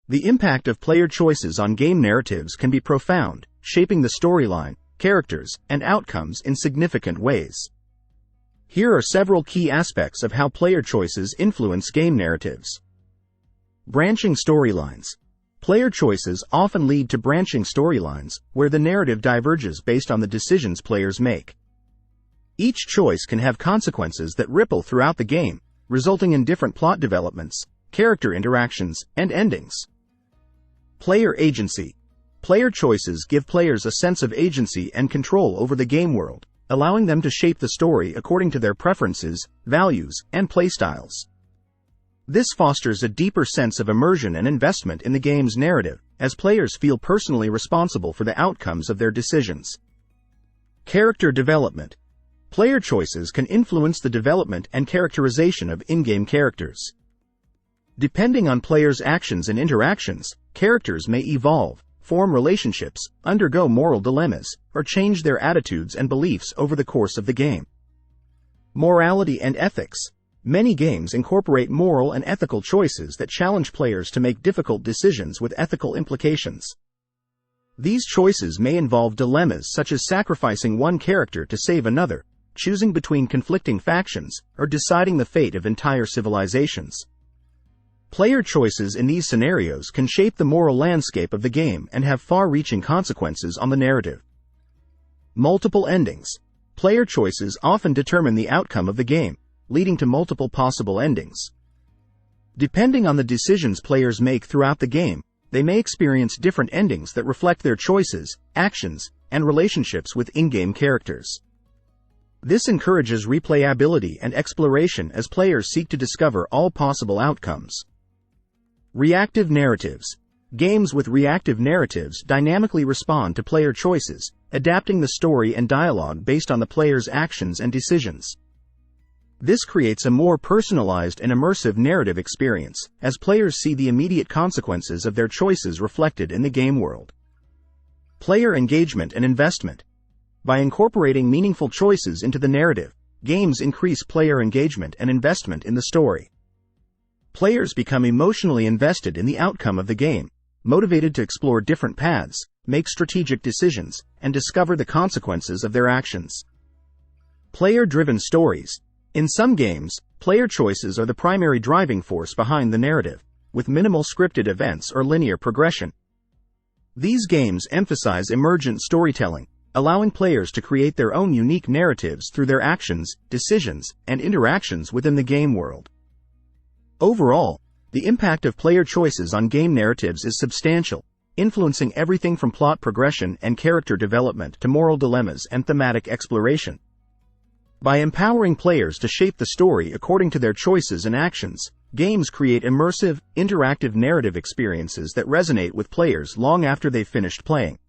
The impact of player choices on game narratives can be profound, shaping the storyline, characters, and outcomes in significant ways. Here are several key aspects of how player choices influence game narratives. Branching storylines. Player choices often lead to branching storylines, where the narrative diverges based on the decisions players make. Each choice can have consequences that ripple throughout the game, resulting in different plot developments, character interactions, and endings. Player agency. Player choices give players a sense of agency and control over the game world, allowing them to shape the story according to their preferences, values, and playstyles. This fosters a deeper sense of immersion and investment in the game's narrative, as players feel personally responsible for the outcomes of their decisions. Character development. Player choices can influence the development and characterization of in-game characters. Depending on players' actions and interactions, characters may evolve, form relationships, undergo moral dilemmas, or change their attitudes and beliefs over the course of the game. Morality and ethics. Many games incorporate moral and ethical choices that challenge players to make difficult decisions with ethical implications. These choices may involve dilemmas such as sacrificing one character to save another, choosing between conflicting factions, or deciding the fate of entire civilizations. Player choices in these scenarios can shape the moral landscape of the game and have far-reaching consequences on the narrative. Multiple endings. Player choices often determine the outcome of the game, leading to multiple possible endings. Depending on the decisions players make throughout the game, they may experience different endings that reflect their choices, actions, and relationships with in-game characters. This encourages replayability and exploration as players seek to discover all possible outcomes. Reactive narratives. Games with reactive narratives dynamically respond to player choices, adapting the story and dialogue based on the player's actions and decisions. This creates a more personalized and immersive narrative experience, as players see the immediate consequences of their choices reflected in the game world. Player engagement and investment. By incorporating meaningful choices into the narrative, games increase player engagement and investment in the story. Players become emotionally invested in the outcome of the game, motivated to explore different paths, make strategic decisions, and discover the consequences of their actions. Player-driven stories. In some games, player choices are the primary driving force behind the narrative, with minimal scripted events or linear progression. These games emphasize emergent storytelling, allowing players to create their own unique narratives through their actions, decisions, and interactions within the game world. Overall, the impact of player choices on game narratives is substantial, influencing everything from plot progression and character development to moral dilemmas and thematic exploration. By empowering players to shape the story according to their choices and actions, games create immersive, interactive narrative experiences that resonate with players long after they've finished playing.